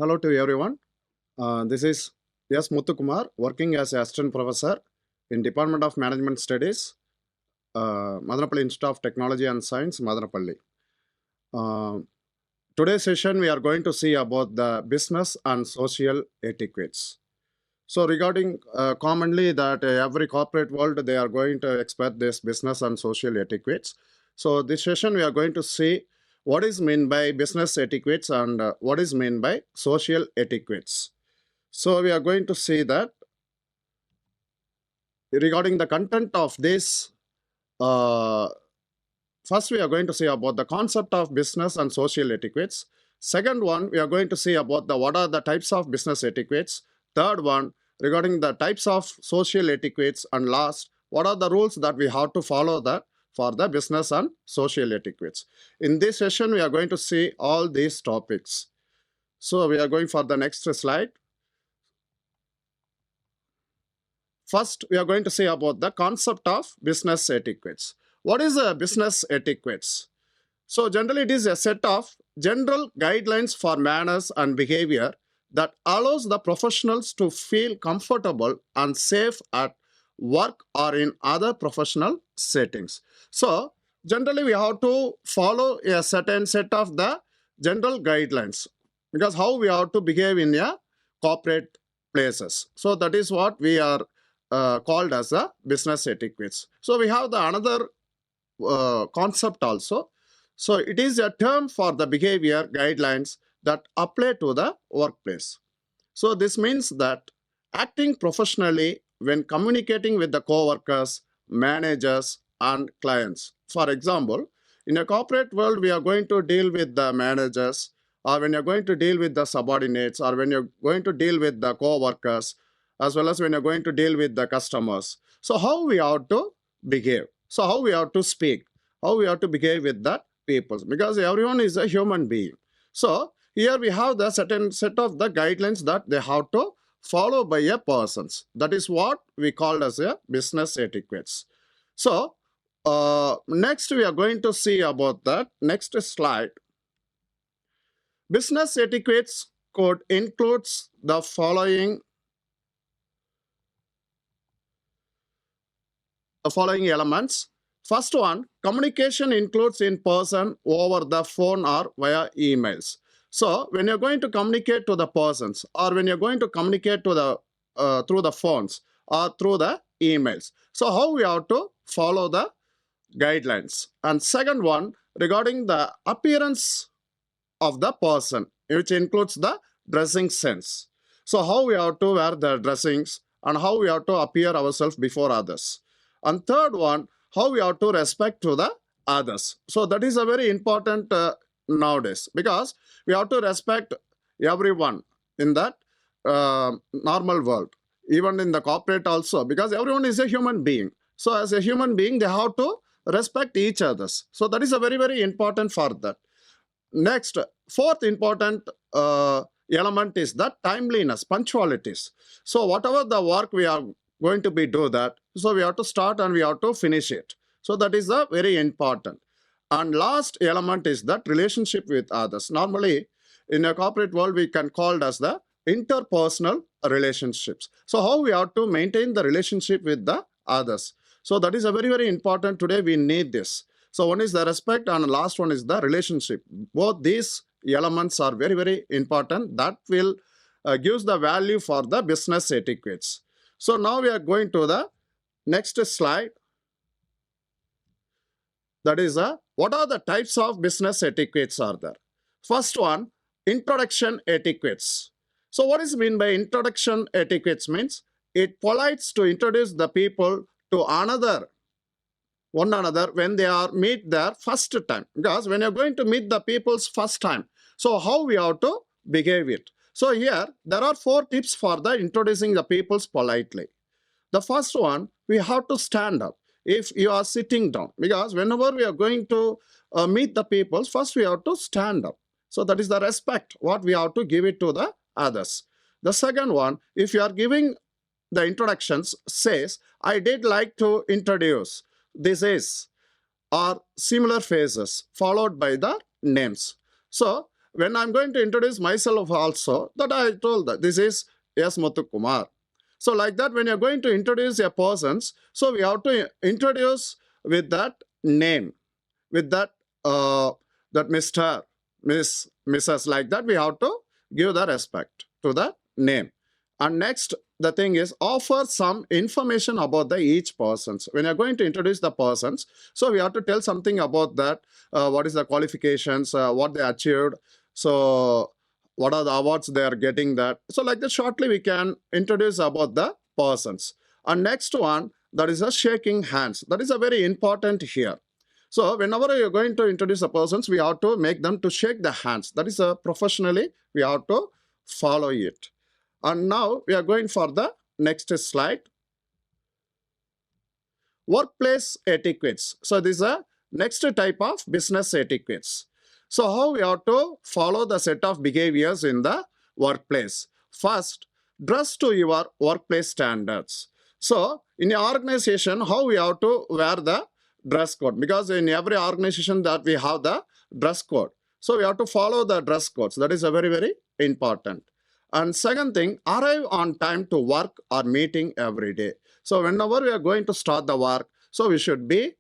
Hello to everyone. This is Mutthukumar, working as assistant professor in Department of Management Studies, Madanapalle Institute of Technology and Science, Madanapalle. Today's session, we are going to see about the business and social etiquettes. So regarding commonly that every corporate world, they are going to expect this business and social etiquettes. So this session, we are going to see what is meant by business etiquettes and what is meant by social etiquettes. So we are going to see that regarding the content of this, first we are going to see about the concept of business and social etiquettes. Second one, we are going to see about what are the types of business etiquettes. Third one, regarding the types of social etiquettes. And last, what are the rules that we have to follow that for the business and social etiquettes. In this session, we are going to see all these topics. So we are going for the next slide. First, we are going to say about the concept of business etiquettes. What is a business etiquettes? So generally, it is a set of general guidelines for manners and behavior that allows the professionals to feel comfortable and safe at work or in other professional settings. So generally, we have to follow a certain set of the general guidelines because how we have to behave in a corporate places. So that is what we are called as a business etiquettes. So we have the another concept also. So it is a term for the behavior guidelines that apply to the workplace. So this means that acting professionally when communicating with the co-workers, managers, and clients. For example, in a corporate world, we are going to deal with the managers, or when you're going to deal with the subordinates, or when you're going to deal with the co-workers, as well as when you're going to deal with the customers. So how we have to behave? So how we have to speak? How we have to behave with the people? Because everyone is a human being. So here we have the certain set of the guidelines that they have to follow by a persons. That is what we call as a business etiquettes. So next we are going to see about that. Next slide. Business etiquettes code includes the following elements. First one, communication includes in person, over the phone, or via emails. So when you're going to communicate to the persons, or when you're going to communicate to the through the phones or through the emails. So how we have to follow the guidelines. And second one, regarding the appearance of the person, which includes the dressing sense. So how we have to wear the dressings and how we have to appear ourselves before others. And third one, how we have to respect to the others. So that is a very important nowadays because we have to respect everyone in that normal world, even in the corporate also, because everyone is a human being. So as a human being, they have to respect each others. So that is a very, very important for that. Next, fourth important element is the timeliness, punctualities. So whatever the work we are going to be do that, so we have to start and we have to finish it. So that is a very important. And last element is that relationship with others. Normally, in a corporate world, we can call it as the interpersonal relationships. So how we have to maintain the relationship with the others. So that is a very, very important. Today, we need this. So one is the respect and last one is the relationship. Both these elements are very, very important. That will gives the value for the business etiquettes. So now we are going to the next slide. That is what are the types of business etiquettes are there? First one, introduction etiquettes. So what is mean by introduction etiquettes means it polites to introduce the people to one another when they are meet their first time. Because when you're going to meet the people's first time, so how we have to behave it. So here there are 4 tips for the introducing the people's politely. The first one, we have to stand up if you are sitting down, because whenever we are going to meet the people, first we have to stand up. So that is the respect what we have to give it to the others. The second one, if you are giving the introductions, says, I did like to introduce, this is, or similar phrases followed by the names. So when I'm going to introduce myself also, that I told that this is S. Mutthukumar. So like that, when you're going to introduce a persons, so we have to introduce with that name, with that that Mr., Miss, Mrs. like that, we have to give the respect to the name. And next, the thing is offer some information about the each persons. When you're going to introduce the persons, so we have to tell something about that. What is the qualifications, what they achieved. So what are the awards they are getting that. So like that, shortly we can introduce about the persons. And next one, that is a shaking hands. That is a very important here. So whenever you're going to introduce the persons, we have to make them to shake the hands. That is professionally, we have to follow it. And now we are going for the next slide. Workplace etiquettes. So this is a next type of business etiquettes. So how we have to follow the set of behaviors in the workplace. First, dress to your workplace standards. So in your organization, how we have to wear the dress code, because in every organization that we have the dress code. So we have to follow the dress codes. That is a very, very important. And second thing, arrive on time to work or meeting every day. So whenever we are going to start the work, so we should be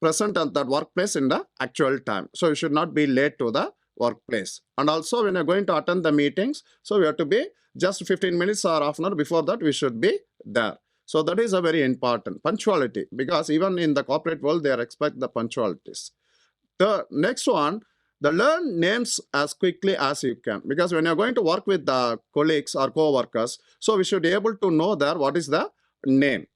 present at that workplace in the actual time. So you should not be late to the workplace. And also when you're going to attend the meetings, so we have to be just 15 minutes or half an hour before that we should be there. So that is a very important punctuality, because even in the corporate world, they expect the punctualities. The next one, the learn names as quickly as you can, because when you're going to work with the colleagues or co-workers, so we should be able to know there what is the name.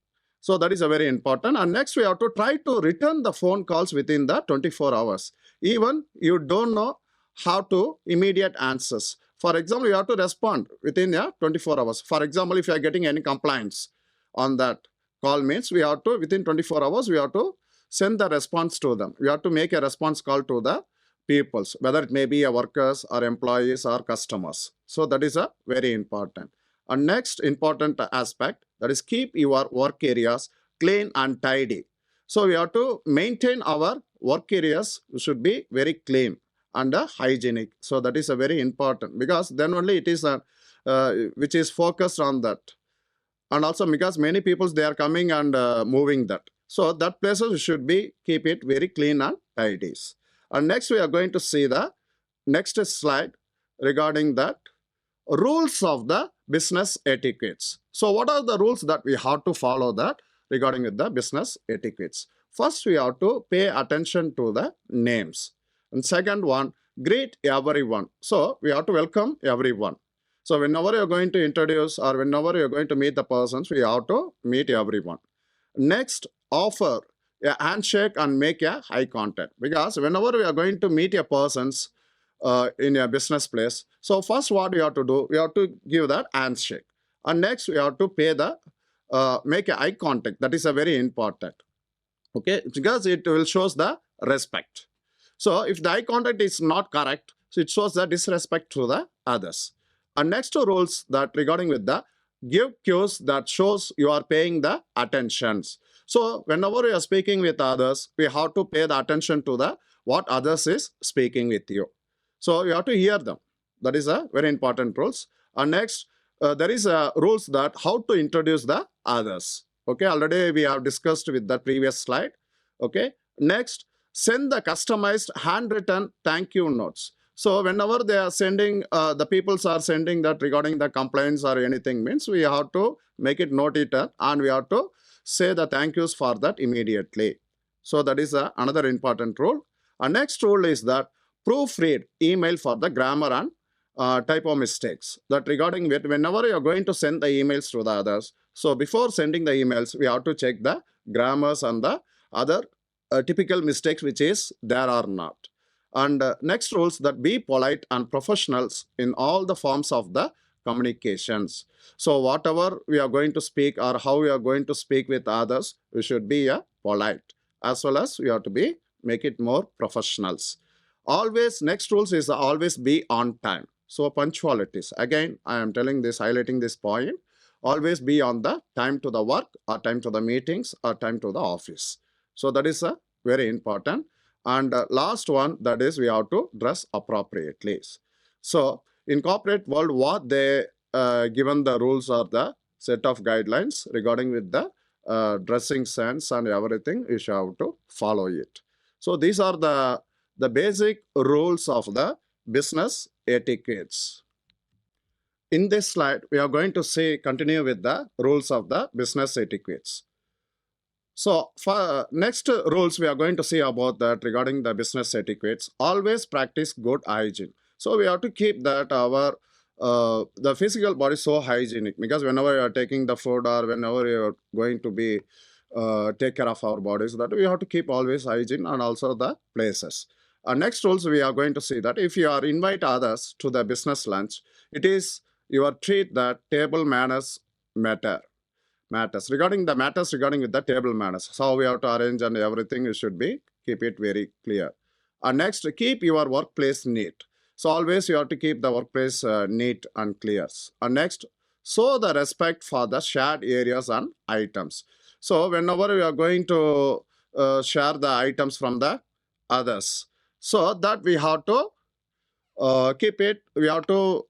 So that is a very important. And next we have to try to return the phone calls within the 24 hours. Even you don't know how to immediate answers. For example, you have to respond within 24 hours. For example, if you are getting any complaints on that call, means we have to, within 24 hours, we have to send the response to them. We have to make a response call to the peoples, whether it may be a workers or employees or customers. So that is a very important. And next important aspect, that is keep your work areas clean and tidy. So we have to maintain our work areas should be very clean and hygienic. So that is a very important, because then only it is which is focused on that. And also because many people they are coming and moving that. So that places should be keep it very clean and tidy. And next we are going to see the next slide regarding that rules of the business etiquettes. So what are the rules that we have to follow that regarding with the business etiquettes? First, we have to pay attention to the names. And second one, greet everyone. So we have to welcome everyone. So whenever you're going to introduce or whenever you're going to meet the persons, we have to meet everyone. Next, offer a handshake and make a eye contact, because whenever we are going to meet a persons in a business place, so first what we have to do, we have to give that handshake, and next we have to pay the make a eye contact. That is a very important, okay, because it will shows the respect. So if the eye contact is not correct, so it shows the disrespect to the others. And next two rules that regarding with the give cues that shows you are paying the attentions. So whenever you are speaking with others, we have to pay the attention to the what others is speaking with you. So you have to hear them. That is a very important rules. And next, there is a rules that how to introduce the others. Okay, already we have discussed with the previous slide. Okay, next, send the customized handwritten thank you notes. So whenever they are sending, the peoples are sending that regarding the complaints or anything, means we have to make it note it and we have to say the thank yous for that immediately. So that is another important rule. Our next rule is that proofread email for the grammar and typo mistakes. That regarding it, whenever you are going to send the emails to the others, so before sending the emails, we have to check the grammars and the other typical mistakes which is there or not. And next rules that be polite and professionals in all the forms of the communications. So whatever we are going to speak or how we are going to speak with others, we should be polite, as well as we have to be make it more professionals. Always, next rules is always be on time. So punctualities. Again, I am telling this, highlighting this point. Always be on the time to the work or time to the meetings or time to the office. So that is very important. And last one, that is we have to dress appropriately. So in corporate world, what they given the rules are the set of guidelines regarding with the dressing sense and everything. You should have to follow it. So these are the basic rules of the business etiquettes. In this slide, we are going to continue with the rules of the business etiquettes. So for next rules, we are going to see about that regarding the business etiquettes. Always practice good hygiene. So we have to keep that our the physical body so hygienic, because whenever you are taking the food or whenever you are going to be take care of our bodies, that we have to keep always hygiene and also the places. Next rules, we are going to see that if you are invite others to the business lunch, it is your treat that table manners matters. Regarding the matters regarding with the table manners, how we have to arrange and everything, you should be keep it very clear. Next, keep your workplace neat. So always you have to keep the workplace neat and clear. Next, show the respect for the shared areas and items. So whenever you are going to share the items from the others, so that we have to keep it, we have to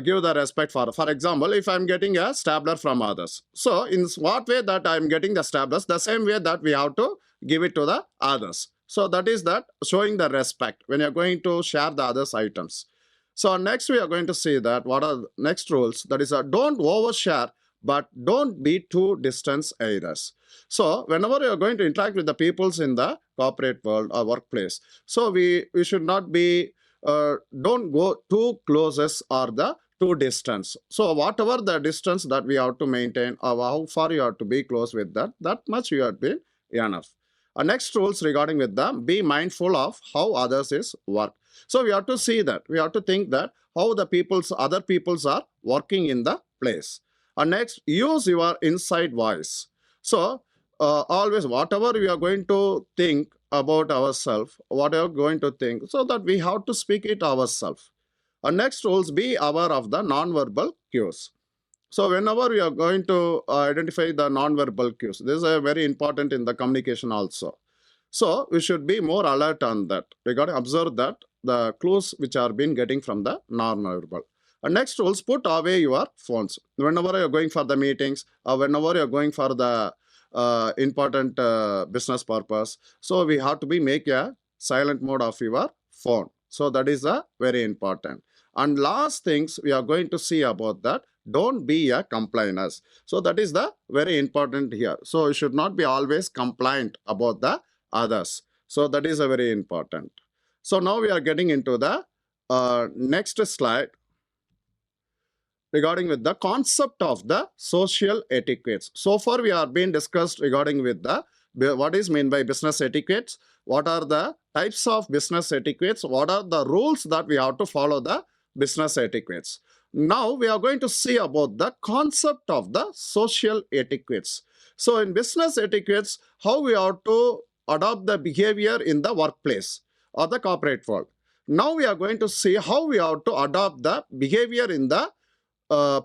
give the respect for example, if I'm getting a stabler from others, so in what way that I'm getting the stablers, the same way that we have to give it to the others. So that is that showing the respect when you're going to share the others items. So next we are going to see that what are the next rules, that is don't overshare, but don't be too distant either. So whenever you are going to interact with the peoples in the corporate world or workplace, so we should not be don't go too closest or the too distance. So whatever the distance that we have to maintain or how far you have to be close with that much you have been enough. Next rules regarding with them, be mindful of how others is work. So we have to see that, we have to think that how the other peoples are working in the place. Next, use your inside voice. So always whatever we are going to think about ourselves, what are going to think, so that we have to speak it ourselves. Next rules, be aware of the non-verbal cues. So whenever we are going to identify the non-verbal cues, this is very important in the communication also. So we should be more alert on that. We got to observe that the clues which are being getting from the non-verbal. Next rules, put away your phones. Whenever you're going for the meetings or whenever you're going for the important business purpose, so we have to be make a silent mode of your phone. So that is very important. And last things we are going to see about that, don't be a complainers. So that is the very important here. So you should not be always compliant about the others. So that is a very important. So now we are getting into the next slide regarding with the concept of the social etiquettes. So far we are being discussed regarding with the what is meant by business etiquettes, what are the types of business etiquettes, what are the rules that we have to follow the business etiquettes. Now we are going to see about the concept of the social etiquettes. So in business etiquettes, how we have to adopt the behavior in the workplace or the corporate world. Now we are going to see how we have to adopt the behavior in the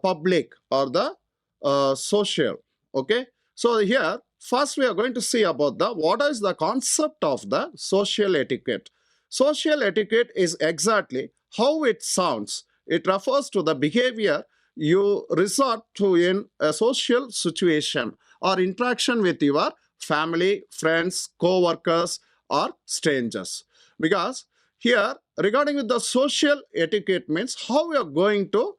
public or the social. Okay, so here first we are going to see about the what is the concept of the social etiquette. Social etiquette is exactly how it sounds. It refers to the behavior you resort to in a social situation or interaction with your family, friends, co-workers or strangers. Because here regarding with the social etiquette means how you are going to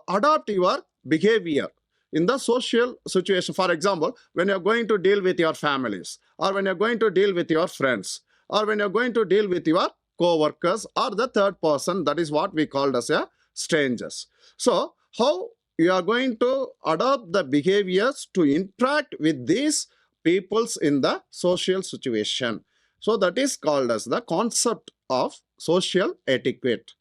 adopt your behavior in the social situation. For example, when you're going to deal with your families, or when you're going to deal with your friends, or when you're going to deal with your co-workers or the third person, that is what we called as a strangers. So how you are going to adopt the behaviors to interact with these peoples in the social situation. So that is called as the concept of social etiquette.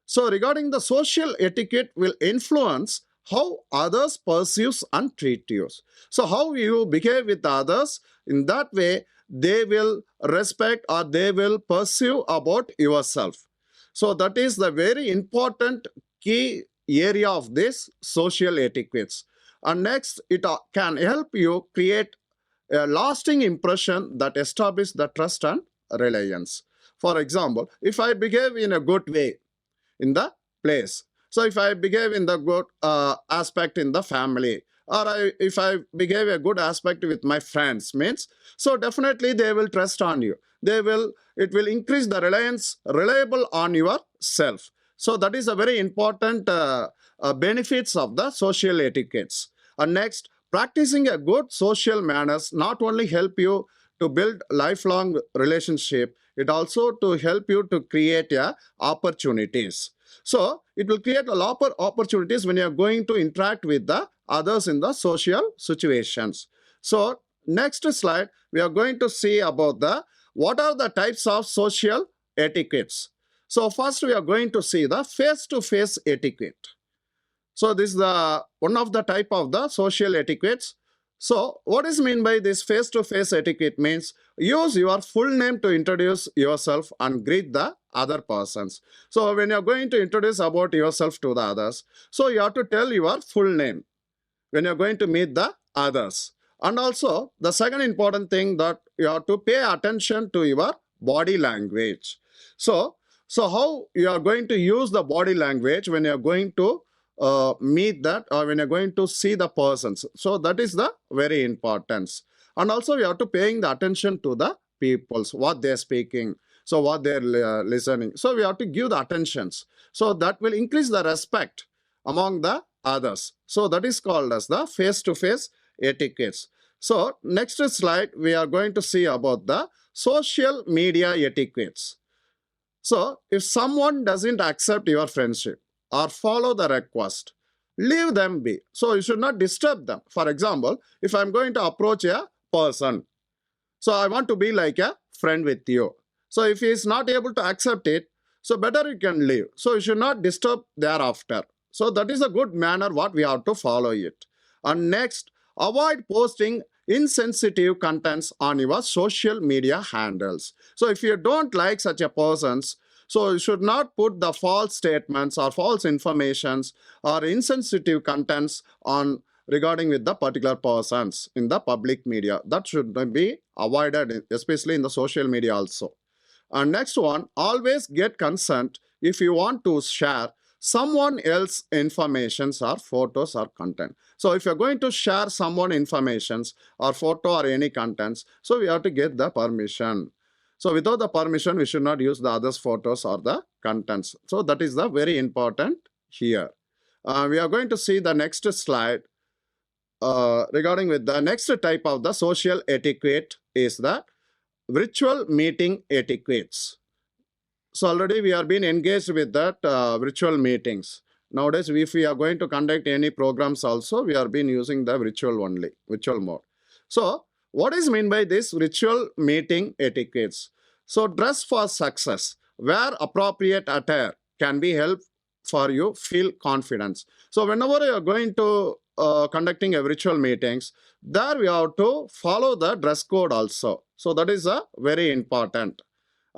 So regarding the social etiquette will influence how others perceive and treat you. So how you behave with others, in that way they will respect or they will perceive about yourself. So that is the very important key area of this social etiquettes. And next, it can help you create a lasting impression that establish the trust and reliance. For example, if I behave in a good way in the place, so if I behave in the good aspect in the family, or if I behave a good aspect with my friends, means, so definitely they will trust on you. It will increase the reliable on yourself. So that is a very important benefits of the social etiquettes. And next, practicing a good social manners not only help you to build lifelong relationship, it also to help you to create opportunities. So it will create a lot of opportunities when you are going to interact with the others in the social situations. So next slide, we are going to see about the what are the types of social etiquettes. So first we are going to see the face-to-face etiquette. So this is the one of the type of the social etiquettes. So what is mean by this face-to-face etiquette means use your full name to introduce yourself and greet the other persons. So when you are going to introduce about yourself to the others, so you have to tell your full name when you are going to meet the others. And also the second important thing that you have to pay attention to your body language. So how you are going to use the body language when you are going to meet that or when you're going to see the persons. So that is the very importance. And also you have to paying the attention to the peoples, what they're speaking, so what they're listening. So we have to give the attentions. So that will increase the respect among the others. So that is called as the face-to-face etiquettes. So next slide, we are going to see about the social media etiquettes. So if someone doesn't accept your friendship or follow the request, leave them be. So you should not disturb them. For example, if I'm going to approach a person, so I want to be like a friend with you. So if he is not able to accept it, so better you can leave. So you should not disturb thereafter. So that is a good manner what we have to follow it. And next, avoid posting insensitive contents on your social media handles. So if you don't like such a person's, so you should not put the false statements or false informations or insensitive contents on regarding with the particular persons in the public media. That should be avoided, especially in the social media also. And next one, always get consent if you want to share someone else informations or photos or content. So if you're going to share someone informations or photo or any contents, so we have to get the permission. So without the permission, we should not use the others' photos or the contents. So that is the very important here. We are going to see the next slide regarding with the next type of the social etiquette is the virtual meeting etiquettes. So already we are being engaged with that virtual meetings. Nowadays, if we are going to conduct any programs also, we are being using the virtual mode. So what is meant by this virtual meeting etiquettes? So dress for success, wear appropriate attire can be help for you feel confidence. So whenever you are going to conducting a virtual meetings, there we have to follow the dress code also. So that is a very important.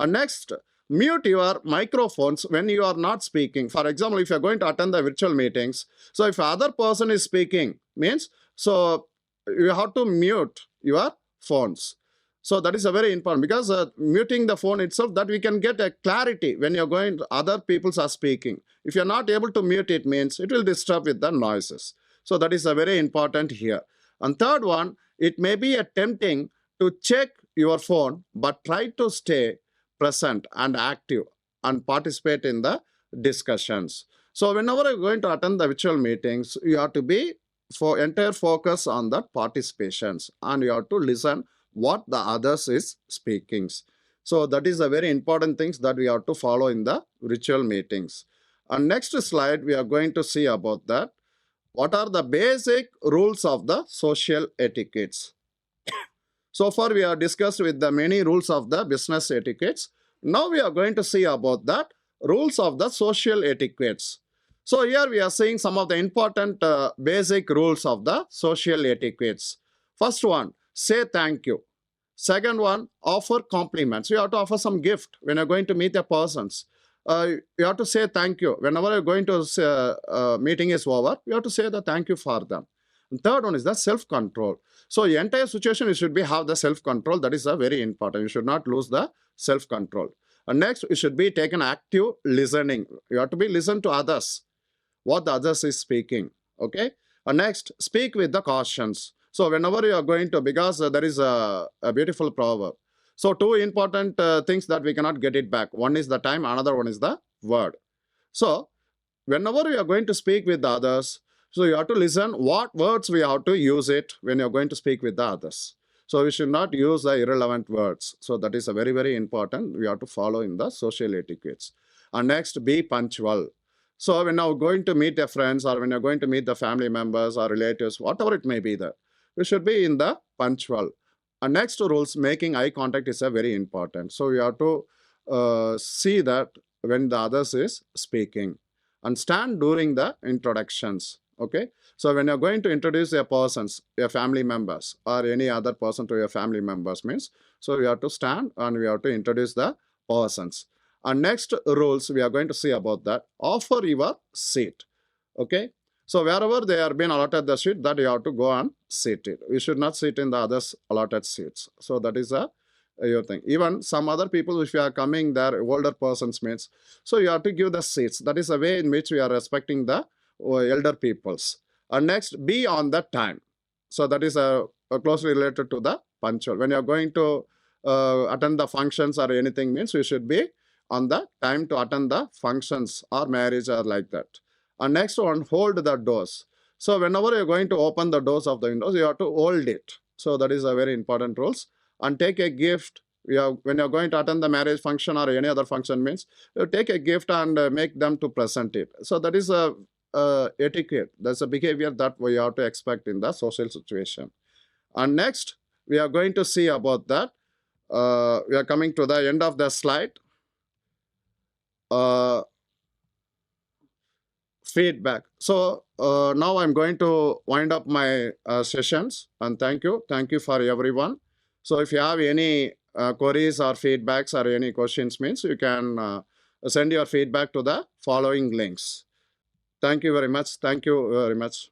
Next, mute your microphones when you are not speaking. For example, if you are going to attend the virtual meetings, so if other person is speaking, means, so you have to mute your phones. So that is a very important, because muting the phone itself, that we can get a clarity when you're going, other people are speaking. If you're not able to mute it, means it will disturb with the noises. So that is a very important here. And third one, it may be tempting to check your phone, but try to stay present and active and participate in the discussions. So whenever you're going to attend the virtual meetings, you have to be for entire focus on the participations, and you have to listen what the others is speaking. So that is a very important things that we have to follow in the virtual meetings. And next slide, we are going to see about that. What are the basic rules of the social etiquettes? So far, we have discussed with the many rules of the business etiquettes. Now we are going to see about that rules of the social etiquettes. So here we are seeing some of the important basic rules of the social etiquettes. First one, say thank you. Second one, offer compliments. You have to offer some gift when you're going to meet the persons. You have to say thank you. Whenever you're going to say, meeting is over, you have to say the thank you for them. And third one is the self-control. So the entire situation, you should have the self-control. That is very important. You should not lose the self-control. And next, you should be taken active listening. You have to be listen to others, what the others is speaking. Okay. And next, speak with the cautions. So whenever you are going to, because there is a beautiful proverb. So two important things that we cannot get it back. One is the time, another one is the word. So whenever you are going to speak with the others, so you have to listen what words we have to use it when you're going to speak with the others. So we should not use the irrelevant words. So that is a very, very important. We have to follow in the social etiquettes. And next, be punctual. So when you're going to meet your friends or when you're going to meet the family members or relatives, whatever it may be there, we should be in the punctual. And next rules, making eye contact is a very important. So you have to see that when the others is speaking and stand during the introductions. Okay. So when you're going to introduce your persons, your family members or any other person to your family members means, so you have to stand and we have to introduce the persons. And next rules we are going to see about that. Offer your seat. Okay. So wherever they are being allotted the seat, that you have to go and sit it. We should not sit in the others allotted seats. So that is your thing. Even some other people, if you are coming there, older persons means, so you have to give the seats. That is a way in which we are respecting the elder peoples. And next, be on the time. So that is closely related to the punctual. When you are going to attend the functions or anything means, you should be on the time to attend the functions or marriage or like that. And next one, hold the doors. So whenever you're going to open the doors of the windows, you have to hold it. So that is a very important rules. And take a gift. When you're going to attend the marriage function or any other function means, you take a gift and make them to present it. So that is a etiquette. That's a behavior that we have to expect in the social situation. And next, we are going to see about that. We are coming to the end of the slide. Feedback. So now I'm going to wind up my sessions and thank you. Thank you for everyone. So if you have any queries or feedbacks or any questions means, you can send your feedback to the following links. Thank you very much. Thank you very much.